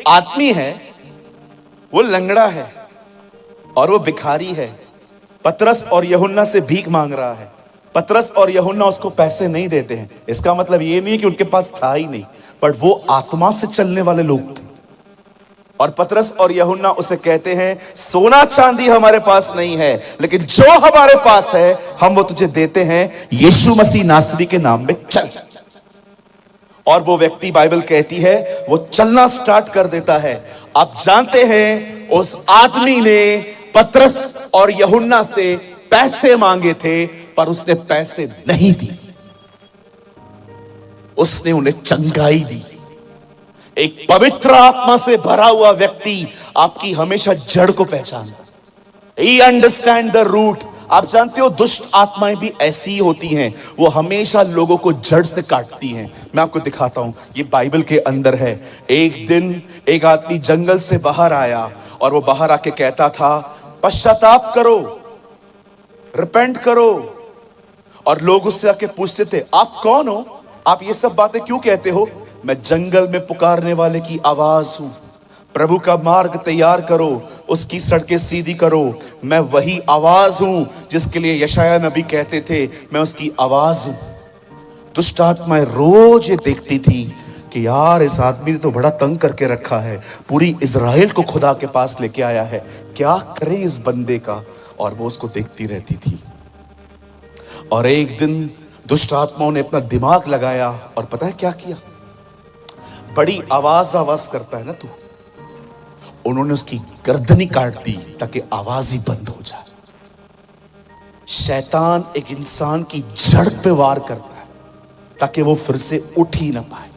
आदमी है, वो लंगड़ा है और वो भिखारी है। पतरस और यूहन्ना से भीख मांग रहा है। पतरस और यूहन्ना उसको पैसे नहीं देते हैं। इसका मतलब ये नहीं है कि उनके पास था ही नहीं, बट वो आत्मा से चलने वाले लोग थे। और पतरस और यूहन्ना उसे कहते हैं, सोना चांदी हमारे पास नहीं है, लेकिन जो हमारे पास है हम वो तुझे देते हैं। यीशु मसीह नासरी के नाम में चल। और वो व्यक्ति, बाइबल कहती है, वो चलना स्टार्ट कर देता है। आप जानते हैं उस आदमी ने पतरस और यूहन्ना से पैसे मांगे थे, पर उसने पैसे नहीं दिए, उसने उन्हें चंगाई दी। एक पवित्र आत्मा से भरा हुआ व्यक्ति आपकी हमेशा जड़ को पहचानता, ही अंडरस्टैंड द रूट। आप जानते हो दुष्ट आत्माएं भी ऐसी ही होती हैं, वो हमेशा लोगों को जड़ से काटती हैं। मैं आपको दिखाता हूं, ये बाइबल के अंदर है। एक दिन एक आदमी जंगल से बाहर आया और वो बाहर आके कहता था, पश्चाताप करो, रिपेंट करो। और लोग उससे आके पूछते थे, आप कौन हो? आप ये सब बातें क्यों कहते हो? मैं जंगल में पुकारने वाले की आवाज हूं। प्रभु का मार्ग तैयार करो, उसकी सड़कें सीधी करो। मैं वही आवाज हूं जिसके लिए यशाया नबी कहते थे, मैं उसकी आवाज हूं। दुष्ट आत्माएं रोज ये देखती थी कि यार इस आदमी ने तो बड़ा तंग करके रखा है, पूरी इजराइल को खुदा के पास लेके आया है, क्या करे इस बंदे का। और वो उसको देखती रहती थी। और एक दिन दुष्ट आत्माओं ने अपना दिमाग लगाया और पता है क्या किया? बड़ी आवाज करता है ना तू, उन्होंने उसकी गर्दनी काट दी ताकि आवाज ही बंद हो जाए। शैतान एक इंसान की जड़ पे वार करता है ताकि वो फिर से उठ ही ना पाए।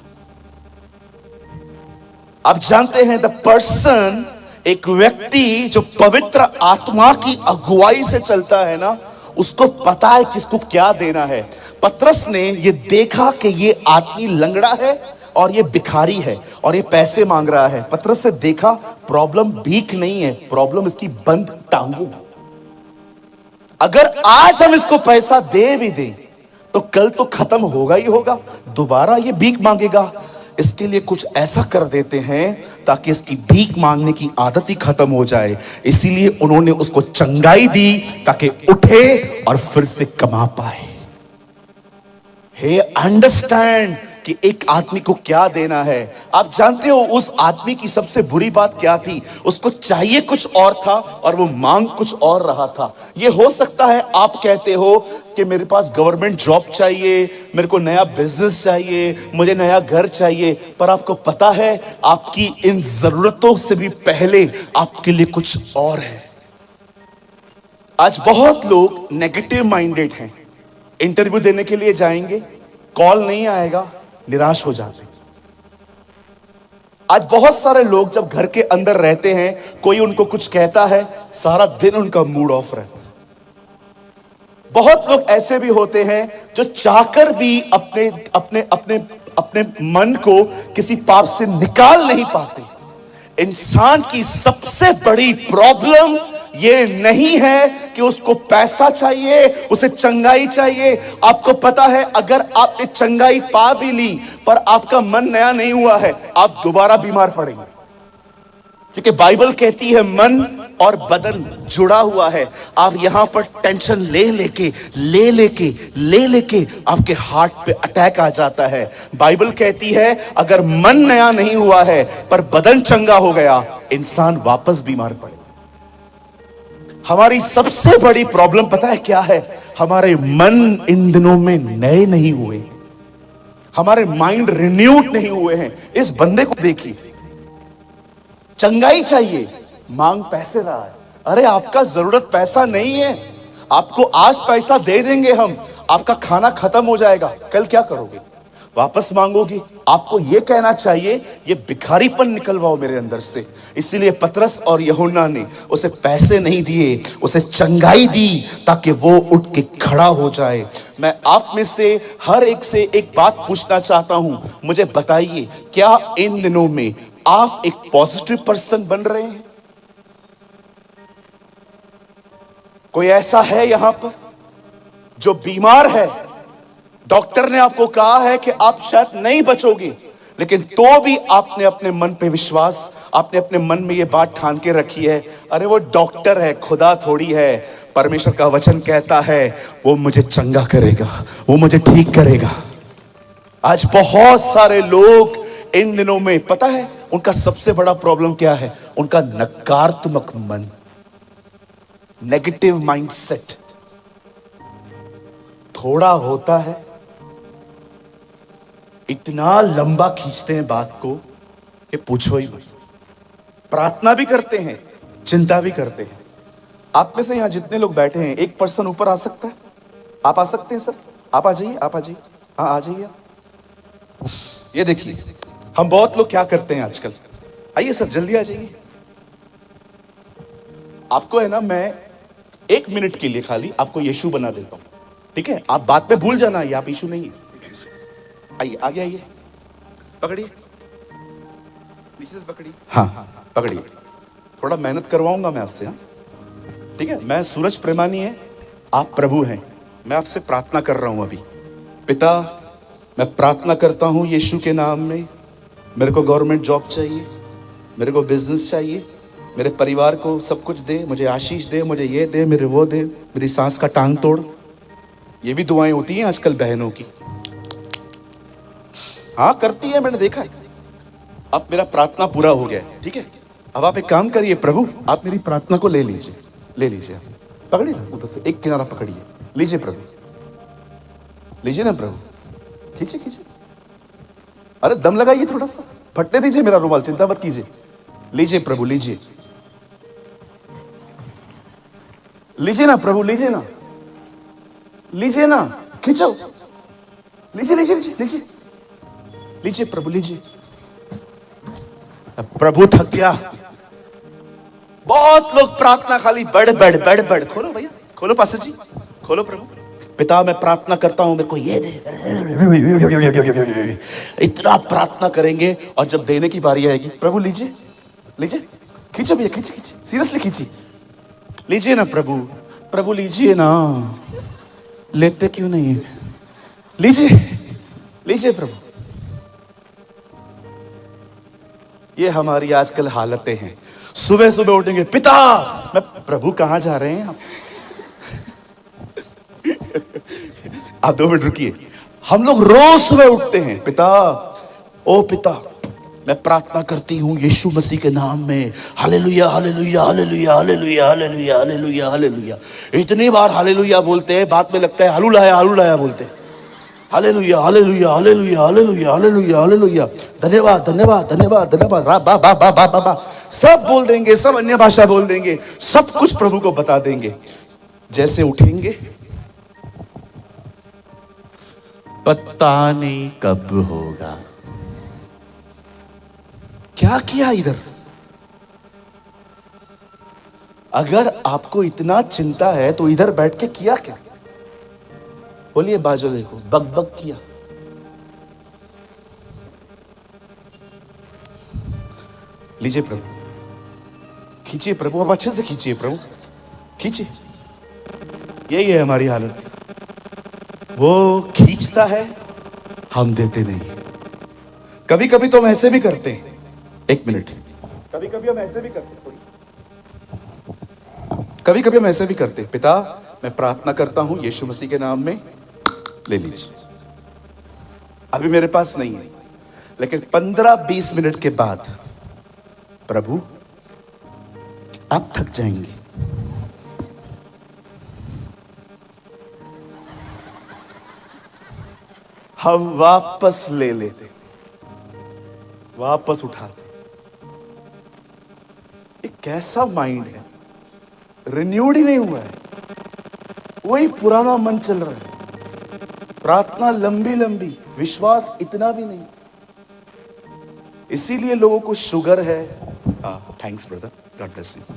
आप जानते हैं द पर्सन, एक व्यक्ति जो पवित्र आत्मा की अगुवाई से चलता है ना, उसको पता है किसको क्या देना है। पतरस ने ये देखा कि ये आदमी लंगड़ा है और ये भिखारी है और ये पैसे मांग रहा है। पतरस से देखा प्रॉब्लम भीख नहीं है, प्रॉब्लम इसकी बंद टांगों। अगर आज हम इसको पैसा दे भी दें तो कल तो खत्म होगा ही होगा, दोबारा ये भीख मांगेगा। इसके लिए कुछ ऐसा कर देते हैं ताकि इसकी भीख मांगने की आदत ही खत्म हो जाए। इसीलिए उन्होंने उसको चंगाई दी ताकि उठे और फिर से कमा पाए। हे अंडरस्टैंड कि एक आदमी को क्या देना है। आप जानते हो उस आदमी की सबसे बुरी बात क्या थी? उसको चाहिए कुछ और था और वो मांग कुछ और रहा था। ये हो सकता है आप कहते हो कि मेरे पास गवर्नमेंट जॉब चाहिए, मेरे को नया बिजनेस चाहिए, मुझे नया घर चाहिए, पर आपको पता है आपकी इन जरूरतों से भी पहले आपके लिए कुछ और है। आज बहुत लोग नेगेटिव माइंडेड हैं। इंटरव्यू देने के लिए जाएंगे, कॉल नहीं आएगा, निराश हो जाते। आज बहुत सारे लोग जब घर के अंदर रहते हैं, कोई उनको कुछ कहता है, सारा दिन उनका मूड ऑफ रहता है। बहुत लोग ऐसे भी होते हैं जो चाहकर भी अपने अपने अपने अपने मन को किसी पाप से निकाल नहीं पाते। इंसान की सबसे बड़ी प्रॉब्लम ये नहीं है कि उसको पैसा चाहिए, उसे चंगाई चाहिए। आपको पता है अगर आपने चंगाई पा भी ली पर आपका मन नया नहीं हुआ है, आप दोबारा बीमार पड़ेंगे। क्योंकि बाइबल कहती है मन और बदन जुड़ा हुआ है। आप यहां पर टेंशन ले लेके आपके हार्ट पे अटैक आ जाता है। बाइबल कहती है अगर मन नया नहीं हुआ है पर बदन चंगा हो गया, इंसान वापस बीमार पड़े। हमारी सबसे बड़ी प्रॉब्लम पता है क्या है? हमारे मन इन दिनों में नए नहीं हुए, हमारे माइंड रिन्यूड नहीं हुए हैं। इस बंदे को देखिए, चंगाई चाहिए, मांग पैसे रहा है। अरे आपका जरूरत पैसा नहीं है, आपको आज पैसा दे देंगे हम, आपका खाना खत्म हो जाएगा, कल क्या करोगे? वापस मांगोगे। आपको यह कहना चाहिए ये भिखारीपन निकलवाओ मेरे अंदर से। इसीलिए पतरस और यूहन्ना ने उसे पैसे नहीं दिए, उसे चंगाई दी ताकि वो उठ के खड़ा हो जाए। मैं आप में से हर एक से एक बात पूछना चाहता हूं, मुझे बताइए क्या इन दिनों में आप एक पॉजिटिव पर्सन बन रहे हैं? कोई ऐसा है यहां पर जो बीमार है, डॉक्टर ने आपको कहा है कि आप शायद नहीं बचोगे, लेकिन तो भी आपने अपने मन पे विश्वास, आपने अपने मन में ये बात ठान के रखी है, अरे वो डॉक्टर है, खुदा थोड़ी है। परमेश्वर का वचन कहता है वो मुझे चंगा करेगा, वो मुझे ठीक करेगा। आज बहुत सारे लोग इन दिनों में, पता है उनका सबसे बड़ा प्रॉब्लम क्या है? उनका नकारात्मक मन, नेगेटिव माइंडसेट। थोड़ा होता है, इतना लंबा खींचते हैं बात को कि पूछो ही मत। प्रार्थना भी करते हैं, चिंता भी करते हैं। आप में से यहां जितने लोग बैठे हैं, एक पर्सन ऊपर आ सकता है? आप आ सकते हैं सर? आप आ जाइए, आप आ जाइए। हाँ आ जाइए। ये देखिए, हम बहुत लोग क्या करते हैं आजकल। आइए सर, जल्दी आ जाइए। आपको है ना, मैं 1 मिनट के लिए खाली आपको यीशु बना देता हूं, ठीक है? आप बात में भूल जाना, ये आप यीशु नहीं। आइए, आगे आइए, पकड़िए, नीचे से पकड़िए। हाँ पकड़िए। थोड़ा मेहनत करवाऊंगा मैं आपसे, हाँ ठीक है? मैं सूरज प्रेमानी है, आप प्रभु हैं। मैं आपसे प्रार्थना कर रहा हूं अभी। पिता, मैं प्रार्थना करता हूं यीशु के नाम में, मेरे को गवर्नमेंट जॉब चाहिए, मेरे को बिजनेस चाहिए, मेरे परिवार को सब कुछ दे, मुझे आशीष दे, मुझे ये दे, मेरे वो दे, मेरी सांस का टांग तोड़। ये भी दुआएं होती हैं आजकल बहनों की। हाँ करती है, मैंने देखा है। अब मेरा प्रार्थना पूरा हो गया है, ठीक है? अब आप एक काम करिए, प्रभु आप मेरी प्रार्थना को ले लीजिए, ले लीजिए। पकड़िए ना उधर से, एक किनारा पकड़िए, लीजिए प्रभु, लीजिए ना प्रभु, खींचिए खींचिए। अरे दम लगाइए, थोड़ा सा फटने दीजिए मेरा रुमाल, चिंता मत कीजिए। लीजिए प्रभु, लीजिए, लीजिए ना प्रभु, लीजिए ना, लीजिए ना, खींचो, लीजिए लीजिए लीजिए लीजिए, लीजिए प्रभु, लीजिए। प्रभु थक गया। बहुत लोग प्रार्थना खाली बढ़। खोलो भैया, खोलो पास्टर जी, खोलो। प्रभु पिता, मैं प्रार्थना करता हूं, मेरे को ये दे। इतना प्रार्थना करेंगे और जब देने की बारी आएगी, प्रभु लीजिए लीजिए, खींचो भैया, खींचिए खींचिए, सीरियसली खींचिए। लीजिए ना प्रभु, प्रभु लीजिए ना, लेते क्यों नहीं? लीजिए लीजिए प्रभु। ये हमारी आजकल हालतें हैं। सुबह सुबह उठेंगे, पिता, मैं, प्रभु कहां जा रहे हैं आप? आप 2 मिनट रुकिए। हम लोग रोज सुबह उठते हैं, पिता, ओ पिता, मैं प्रार्थना करती हूं यीशु मसीह के नाम में, hallelujah hallelujah hallelujah hallelujah hallelujah hallelujah hallelujah. इतनी बार हालेलुया बोलते हैं, बाद में लगता है हालू लाया बोलते हैं। Hallelujah hallelujah hallelujah hallelujah hallelujah hallelujah, धन्यवाद धन्यवाद धन्यवाद धन्यवाद, बा बा बा बा बा बा, सब बोल देंगे, सब अन्य भाषा बोल देंगे, सब कुछ प्रभु को बता देंगे। जैसे उठेंगे, पता नहीं कब होगा। क्या किया इधर? अगर आपको इतना चिंता है तो इधर बैठ के किया क्या? बोलिए बाजू देखो, बक किया। लीजिए प्रभु, खींचिए प्रभु, अब अच्छे से खींचिए प्रभु, खींचिए। यही है हमारी हालत। वो खींचता है, हम देते नहीं। कभी कभी तो हम ऐसे भी करते हैं, 1 मिनट, कभी कभी हम ऐसे भी करते, कभी कभी हम ऐसे भी करते, पिता मैं प्रार्थना करता हूं यीशु मसीह के नाम में, ले लीजिए। अभी मेरे पास नहीं है, लेकिन 15-20 मिनट के बाद, प्रभु आप थक जाएंगे, हम वापस ले लेते, वापस उठाते। ये कैसा माइंड है? रिन्यूड ही नहीं हुआ है, वही पुराना मन चल रहा है। प्रार्थना लंबी लंबी, विश्वास इतना भी नहीं। इसीलिए लोगों को शुगर है। Thanks brother, God bless you.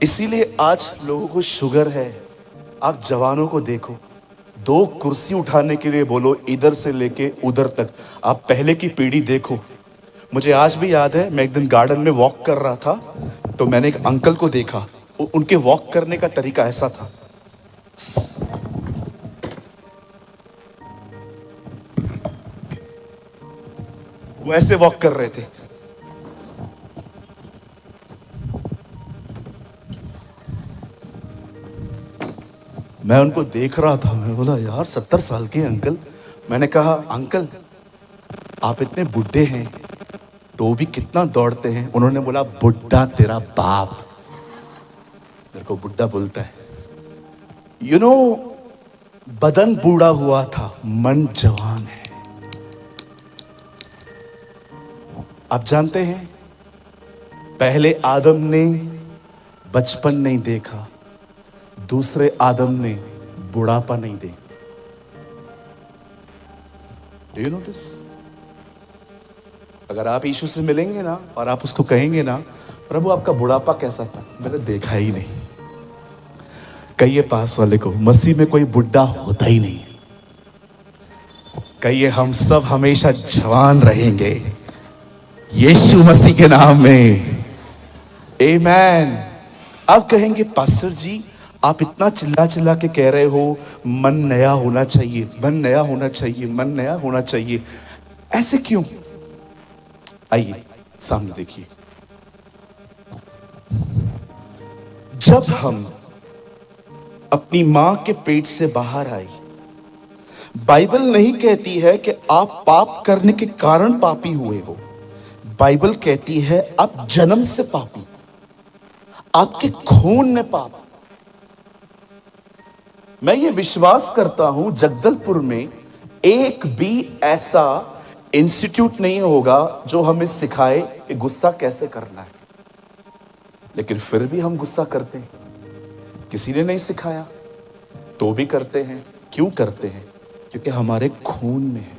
इसीलिए आज लोगों को शुगर है। आप जवानों को देखो, 2 कुर्सी उठाने के लिए बोलो, इधर से लेके उधर तक। आप पहले की पीढ़ी देखो। मुझे आज भी याद है, मैं एक दिन गार्डन में वॉक कर रहा था, तो मैंने एक अंकल को देखा। उनके वॉक करने का तरीका ऐसा था, वो ऐसे वॉक कर रहे थे। मैं उनको देख रहा था, मैं बोला यार 70 साल के अंकल। मैंने कहा अंकल आप इतने बुढ़े हैं तो भी कितना दौड़ते हैं? उन्होंने बोला बुढ़ा तेरा बाप। मेरे को बुढ़ा बोलता है। यू नो, बदन बूढ़ा हुआ था, मन जवान है। आप जानते हैं पहले आदम ने बचपन नहीं देखा, दूसरे आदम ने बुढ़ापा नहीं देखा। Do you know this? अगर आप यीशु से मिलेंगे ना और आप उसको कहेंगे ना प्रभु आपका बुढ़ापा कैसा था, मैंने देखा ही नहीं। कहिए पास वाले को मसीह में कोई बुढ़ा होता ही नहीं। कहिए हम सब हमेशा जवान रहेंगे यीशु मसीह के नाम में। आमेन। अब कहेंगे पास्टर जी आप इतना चिल्ला चिल्ला के कह रहे हो मन नया होना चाहिए, मन नया होना चाहिए, मन नया होना चाहिए, ऐसे क्यों? आइए सामने देखिए। जब हम अपनी मां के पेट से बाहर आई, बाइबल नहीं कहती है कि आप पाप करने के कारण पापी हुए हो। बाइबल कहती है आप जन्म से पापी, आपके खून में पाप। मैं ये विश्वास करता हूं जगदलपुर में एक भी ऐसा इंस्टीट्यूट नहीं होगा जो हमें सिखाए कि गुस्सा कैसे करना है, लेकिन फिर भी हम गुस्सा करते हैं। किसी ने नहीं सिखाया तो भी करते हैं। क्यों करते हैं? क्योंकि हमारे खून में है।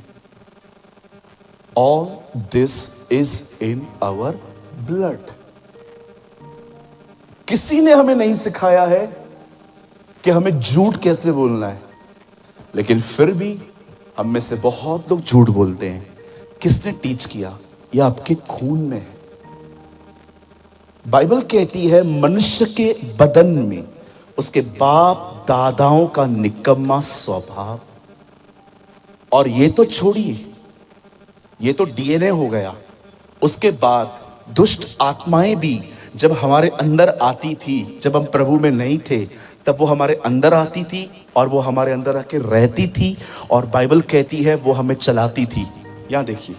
All this is in our blood. किसी ने हमें नहीं सिखाया है कि हमें झूठ कैसे बोलना है, लेकिन फिर भी हम में से बहुत लोग झूठ बोलते हैं। किसने टीच किया? यह आपके खून में है। बाइबल कहती है मनुष्य के बदन में उसके बाप दादाओं का निकम्मा स्वभाव। और ये तो छोड़िए, ये तो डीएनए हो गया। उसके बाद दुष्ट आत्माएं भी जब हमारे अंदर आती थी, जब हम प्रभु में नहीं थे तब वो हमारे अंदर आती थी और वो हमारे अंदर आके रहती थी, और बाइबल कहती है वो हमें चलाती थी। यहां देखिए,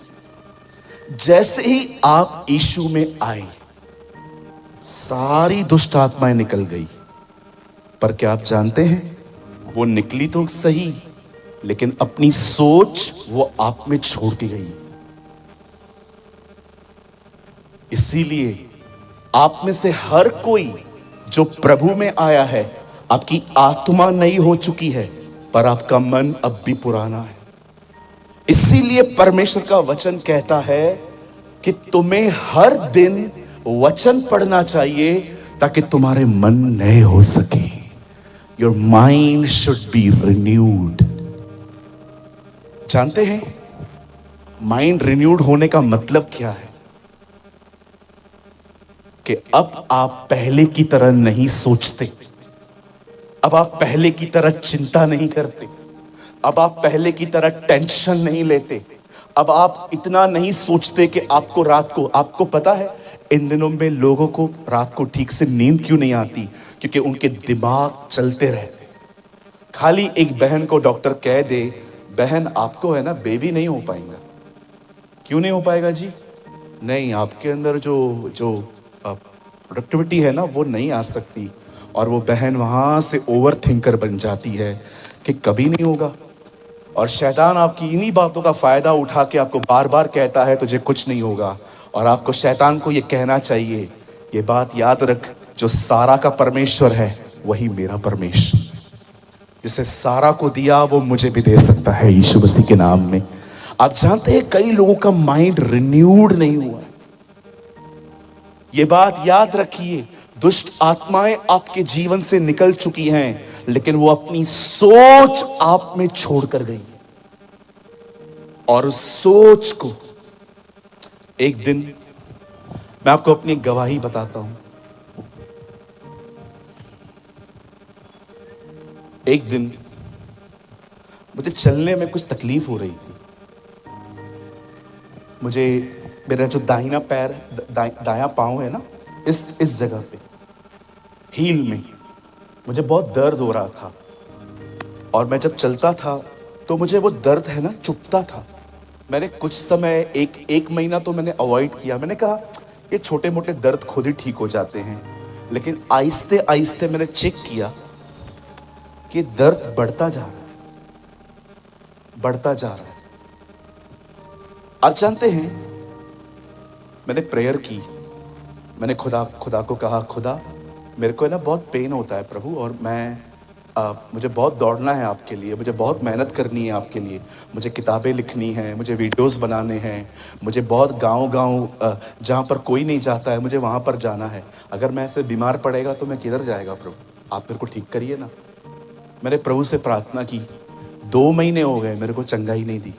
जैसे ही आप यीशु में आए सारी दुष्ट आत्माएं निकल गई। पर क्या आप जानते हैं वो निकली तो सही, लेकिन अपनी सोच वो आप में छोड़ के गई। इसीलिए आप में से हर कोई जो प्रभु में आया है, आपकी आत्मा नई हो चुकी है पर आपका मन अब भी पुराना है। इसीलिए परमेश्वर का वचन कहता है कि तुम्हें हर दिन वचन पढ़ना चाहिए ताकि तुम्हारे मन नए हो सके। Your mind should be renewed. जानते हैं माइंड रिन्यूड होने का मतलब क्या है? कि अब आप पहले की तरह नहीं सोचते, अब आप पहले की तरह चिंता नहीं करते, अब आप पहले की तरह टेंशन नहीं लेते, अब आप इतना नहीं सोचते कि आपको रात को, आपको पता है इन दिनों में लोगों को रात को ठीक से नींद क्यों नहीं आती? क्योंकि उनके दिमाग चलते रहते। खाली एक बहन को डॉक्टर कह दे बहन आपको है ना बेबी नहीं हो पाएगा। क्यों नहीं हो पाएगा जी? नहीं, आपके अंदर जो जो प्रोडक्टिविटी है ना वो नहीं आ सकती, और वो बहन वहां से ओवर थिंकर बन जाती है कि कभी नहीं होगा। और शैतान आपकी इन्हीं बातों का फायदा उठा के आपको बार बार कहता है तुझे कुछ नहीं होगा। और आपको शैतान को ये कहना चाहिए, ये बात याद रख, जो सारा का परमेश्वर है वही मेरा परमेश्वर, जिसे सारा को दिया वो मुझे भी दे सकता है यीशु मसीह के नाम में। आप जानते हैं कई लोगों का माइंड रिन्यूड नहीं हुआ। ये बात याद रखिए, दुष्ट आत्माएं आपके जीवन से निकल चुकी हैं, लेकिन वो अपनी सोच आप में छोड़कर गई। और उस सोच को एक दिन, मैं आपको अपनी गवाही बताता हूं। एक दिन मुझे चलने में कुछ तकलीफ हो रही थी। मुझे मेरा जो दाहिना पैर दायां पाँव है ना, इस जगह पे हील में मुझे बहुत दर्द हो रहा था। और मैं जब चलता था तो मुझे वो दर्द है ना चुभता था। मैंने कुछ समय एक महीना तो मैंने अवॉइड किया। मैंने कहा ये छोटे मोटे दर्द खुद ही ठीक हो जाते हैं। लेकिन आहिस्ते आहिस्ते मैंने चेक किया कि दर्द बढ़ता जा रहा है, बढ़ता जा रहा है। आप जानते हैं, मैंने प्रेयर की। मैंने खुदा को कहा, खुदा मेरे को है ना बहुत पेन होता है प्रभु, और मुझे बहुत दौड़ना है आपके लिए, मुझे बहुत मेहनत करनी है आपके लिए, मुझे किताबें लिखनी है, मुझे वीडियोस बनाने हैं, मुझे बहुत गांव जहाँ पर कोई नहीं जाता है मुझे वहाँ पर जाना है। अगर मैं ऐसे बीमार पड़ेगा तो मैं किधर जाएगा प्रभु, आप मेरे को ठीक करिए ना। मैंने प्रभु से प्रार्थना की। 2 महीने हो गए मेरे को चंगाई नहीं दी।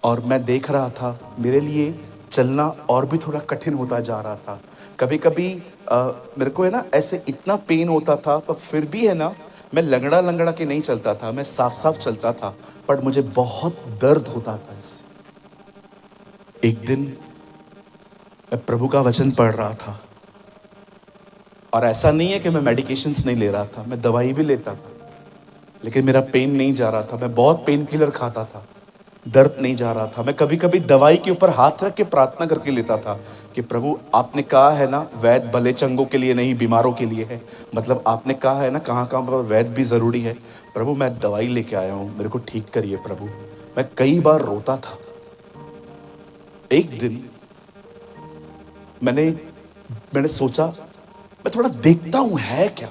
और मैं देख रहा था मेरे लिए चलना और भी थोड़ा कठिन होता जा रहा था। कभी कभी मेरे को है ना ऐसे इतना पेन होता था, पर फिर भी है ना मैं लंगड़ा के नहीं चलता था, मैं साफ साफ चलता था, पर मुझे बहुत दर्द होता था इससे। एक दिन मैं प्रभु का वचन पढ़ रहा था, और ऐसा नहीं है कि मैं मेडिकेशंस नहीं ले रहा था, मैं दवाई भी लेता था, लेकिन मेरा पेन नहीं जा रहा था। मैं बहुत पेन किलर खाता था, दर्द नहीं जा रहा था। मैं कभी कभी दवाई के ऊपर हाथ रख के प्रार्थना करके लेता था कि प्रभु आपने कहा है ना वैद्य भले चंगों के लिए नहीं बीमारों के लिए है, मतलब आपने कहा है ना कहाँ कहाँ पर वैद्य भी जरूरी है। प्रभु मैं दवाई लेके आया हूँ, मेरे को ठीक करिए प्रभु। मैं कई बार रोता था। एक दिन मैंने सोचा मैं थोड़ा देखता हूं है क्या,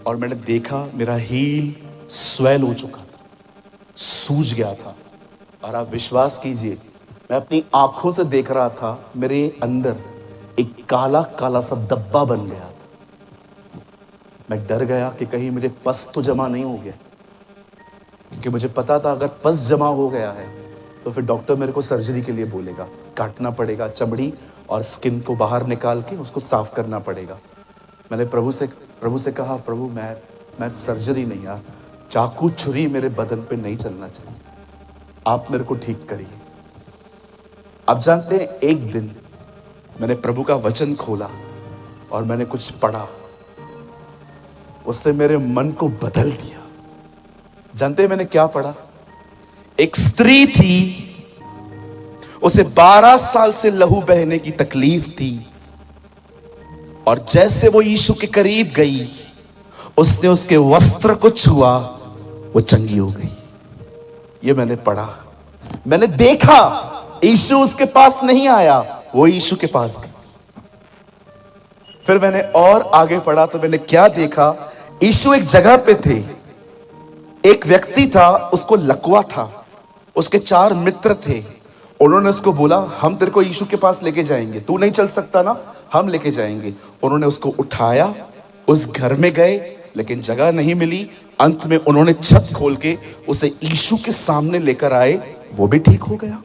और मैंने देखा मेरा हील स्वेल हो चुका था, सूज गया था। और आप विश्वास कीजिए, मैं अपनी आंखों से देख रहा था मेरे अंदर एक काला काला सा धब्बा बन गया था। मैं डर गया कि कहीं मुझे पस तो जमा नहीं हो गया, क्योंकि मुझे पता था अगर पस जमा हो गया है तो फिर डॉक्टर मेरे को सर्जरी के लिए बोलेगा, काटना पड़ेगा चमड़ी और स्किन को बाहर निकाल के उसको साफ करना पड़ेगा। मैंने प्रभु से कहा, प्रभु मैं सर्जरी नहीं, यार चाकू छुरी मेरे बदन पे नहीं चलना चाहिए, आप मेरे को ठीक करिए। आप जानते हैं, एक दिन मैंने प्रभु का वचन खोला और मैंने कुछ पढ़ा, उससे मेरे मन को बदल दिया। जानते हैं मैंने क्या पढ़ा? एक स्त्री थी, उसे 12 साल से लहू बहने की तकलीफ थी, और जैसे वो यीशु के करीब गई, उसने उसके वस्त्र को छुआ, वो चंगी हो गई। ये मैंने पढ़ा। मैंने देखा यीशु उसके पास नहीं आया, वो यीशु के पास गई। फिर मैंने और आगे पढ़ा तो मैंने क्या देखा, यीशु एक जगह पे थे, एक व्यक्ति था, उसको लकवा था, उसके 4 मित्र थे। उन्होंने उसको बोला, हम तेरे को यीशु के पास लेके जाएंगे, तू नहीं चल सकता ना, हम लेके जाएंगे। उन्होंने उसको उठाया, उस घर में गए, लेकिन जगह नहीं मिली। अंत में उन्होंने छत खोल के उसे यीशु के सामने लेकर आए, वो भी ठीक हो गया।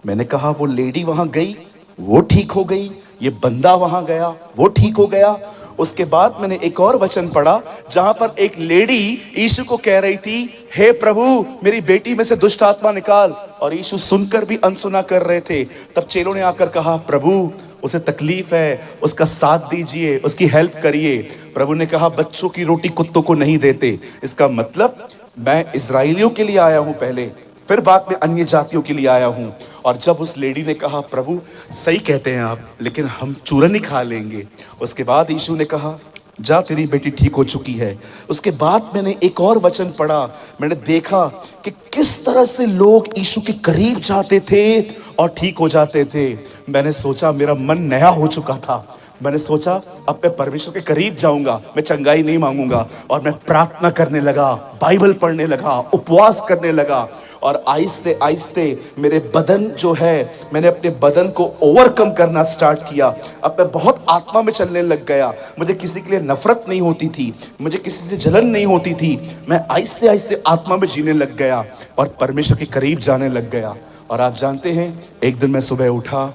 मैंने कहा वो लेडी वहां गई, वो ठीक हो गई, ये बंदा वहां गया, वो ठीक हो गया। उसके बाद मैंने एक और वचन पढ़ा जहां पर एक लेडी यीशु को कह रही थी, हे प्रभु मेरी बेटी में से दुष्ट आत्मा निकाल, और यीशु सुनकर भी अनसुना कर रहे थे। तब चेलों ने आकर कहा, प्रभु उसे तकलीफ है, उसका साथ दीजिए, उसकी हेल्प करिए। प्रभु ने कहा, बच्चों की रोटी कुत्तों को नहीं देते। इसका मतलब मैं इजराइलियों के लिए आया हूं पहले, फिर बाद में अन्य जातियों के लिए आया हूं। और जब उस लेडी ने कहा, प्रभु सही कहते हैं आप, लेकिन हम चूरन ही खा लेंगे। उसके बाद यीशु ने कहा, जा तेरी बेटी ठीक हो चुकी है। उसके बाद मैंने एक और वचन पढ़ा, मैंने देखा कि किस तरह से लोग यीशु के करीब जाते थे और ठीक हो जाते थे। मैंने सोचा, मेरा मन नया हो चुका था। मैंने सोचा अब मैं परमेश्वर के करीब जाऊंगा, मैं चंगाई नहीं मांगूंगा, और मैं प्रार्थना करने लगा, बाइबल पढ़ने लगा, उपवास करने लगा। और आहिस्ते आहिस्ते मेरे बदन जो है, मैंने अपने बदन को ओवरकम करना स्टार्ट किया। अब मैं बहुत आत्मा में चलने लग गया। मुझे किसी के लिए नफरत नहीं होती थी, मुझे किसी से जलन नहीं होती थी। मैं आहिस्ते आहिस्ते आत्मा में जीने लग गया और परमेश्वर के करीब जाने लग गया। और आप जानते हैं, एक दिन मैं सुबह उठा,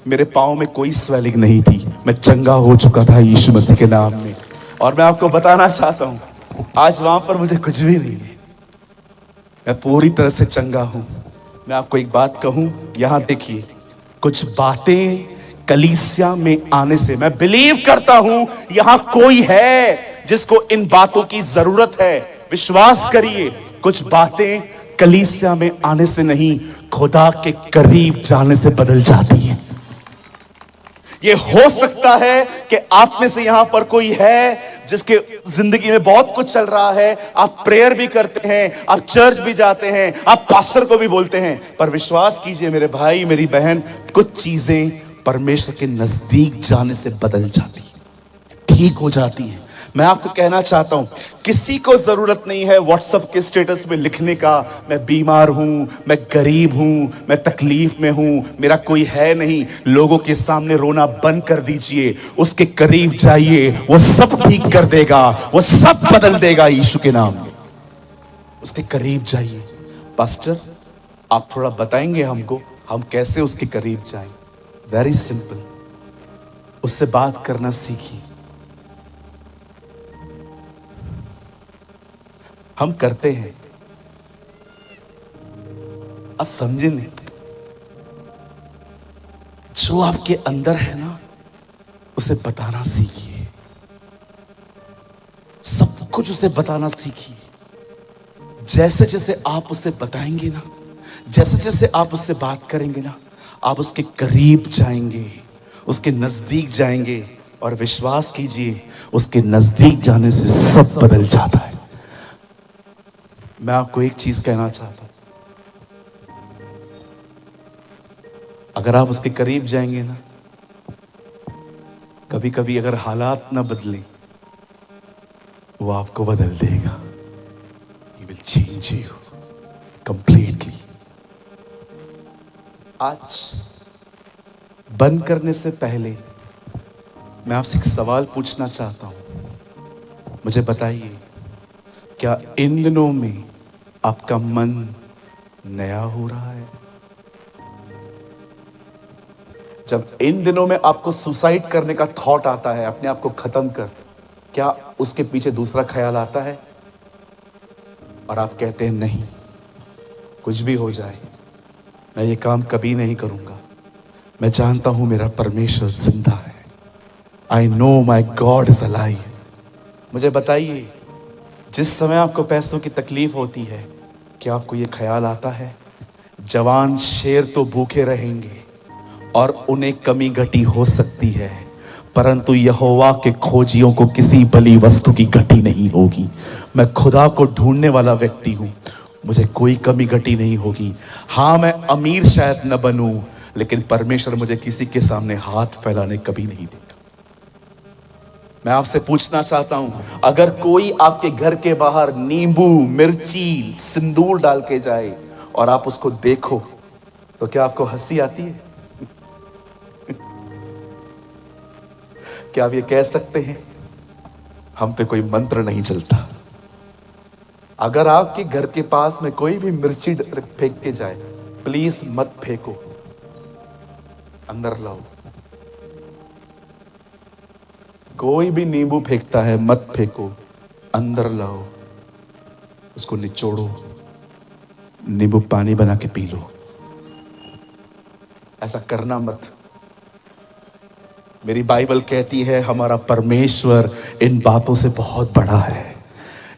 मेरे पाँव में कोई स्वेलिंग नहीं थी, मैं चंगा हो चुका था यीशु मसीह के नाम में। और मैं आपको बताना चाहता हूं, आज वहां पर मुझे कुछ भी नहीं है, मैं पूरी तरह से चंगा हूं। मैं आपको एक बात कहूं, यहां देखिए, कुछ बातें कलीसिया में आने से मैं बिलीव करता हूं यहां कोई है जिसको इन बातों की जरूरत है। विश्वास करिए, कुछ बातें कलीसिया में आने से नहीं, खुदा के करीब जाने से बदल जाती हैं। ये हो सकता है कि आप में से यहां पर कोई है जिसके जिंदगी में बहुत कुछ चल रहा है, आप प्रेयर भी करते हैं, आप चर्च भी जाते हैं, आप पास्टर को भी बोलते हैं, पर विश्वास कीजिए मेरे भाई मेरी बहन, कुछ चीजें परमेश्वर के नजदीक जाने से बदल जाती है, ठीक हो जाती है। मैं आपको कहना चाहता हूं, किसी को जरूरत नहीं है व्हाट्सएप के स्टेटस में लिखने का, मैं बीमार हूं, मैं गरीब हूं, मैं तकलीफ में हूं, मेरा कोई है नहीं। लोगों के सामने रोना बंद कर दीजिए, उसके करीब जाइए, वो सब ठीक कर देगा, वो सब बदल देगा यीशु के नाम में। उसके करीब जाइए। पास्टर आप थोड़ा बताएंगे हमको हम कैसे उसके करीब जाएं? वेरी सिंपल, उससे बात करना सीखिए। हम करते हैं, अब समझे नहीं, जो आपके अंदर है ना उसे बताना सीखिए, सब कुछ उसे बताना सीखिए। जैसे जैसे आप उसे बताएंगे ना, जैसे जैसे आप उससे बात करेंगे ना, आप उसके करीब जाएंगे, उसके नजदीक जाएंगे, और विश्वास कीजिए उसके नजदीक जाने से सब बदल जाता है। मैं आपको एक चीज कहना चाहता हूं, अगर आप उसके करीब जाएंगे ना, कभी कभी अगर हालात ना बदले, वो आपको बदल देगा। He will change you completely। आज बंद करने से पहले मैं आपसे एक सवाल पूछना चाहता हूं। मुझे बताइए, क्या इन दिनों में आपका मन नया हो रहा है? जब इन दिनों में आपको सुसाइड करने का थॉट आता है, अपने आप को खत्म कर, क्या उसके पीछे दूसरा ख्याल आता है और आप कहते हैं नहीं, कुछ भी हो जाए मैं ये काम कभी नहीं करूंगा, मैं जानता हूं मेरा परमेश्वर जिंदा है, I know my God is alive. मुझे बताइए, जिस समय आपको पैसों की तकलीफ होती है, क्या आपको ये ख्याल आता है जवान शेर तो भूखे रहेंगे और उन्हें कमी घटी हो सकती है, परंतु यहोवा के खोजियों को किसी बली वस्तु की घटी नहीं होगी। मैं खुदा को ढूंढने वाला व्यक्ति हूं, मुझे कोई कमी घटी नहीं होगी। हाँ, मैं अमीर शायद न बनूं, लेकिन परमेश्वर मुझे किसी के सामने हाथ फैलाने कभी नहीं देता। मैं आपसे पूछना चाहता हूं, अगर कोई आपके घर के बाहर नींबू, मिर्ची, सिंदूर डाल के जाए और आप उसको देखो, तो क्या आपको हंसी आती है? क्या आप ये कह सकते हैं हम पे कोई मंत्र नहीं चलता? अगर आपके घर के पास में कोई भी मिर्ची फेंक के जाए, प्लीज मत फेंको, अंदर लाओ। कोई भी नींबू फेंकता है, मत फेंको, अंदर लाओ, उसको निचोड़ो, नींबू पानी बना के पी लो। ऐसा करना मत। मेरी बाइबल कहती है हमारा परमेश्वर इन बातों से बहुत बड़ा है।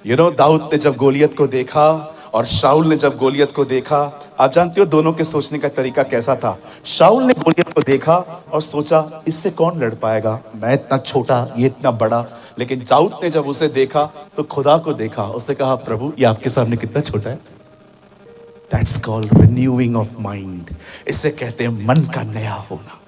दाऊद ने जब गोलियत को देखा और शाऊल ने जब गोलियत को देखा, आप जानते हो दोनों के सोचने का तरीका कैसा था। शाऊल ने गोलियत को देखा और सोचा इससे कौन लड़ पाएगा, मैं इतना छोटा, ये इतना बड़ा। लेकिन दाऊद ने जब उसे देखा तो खुदा को देखा, उसने कहा प्रभु ये आपके सामने कितना छोटा है। That's called renewing of mind. इसे कहते हैं मन का नया होना।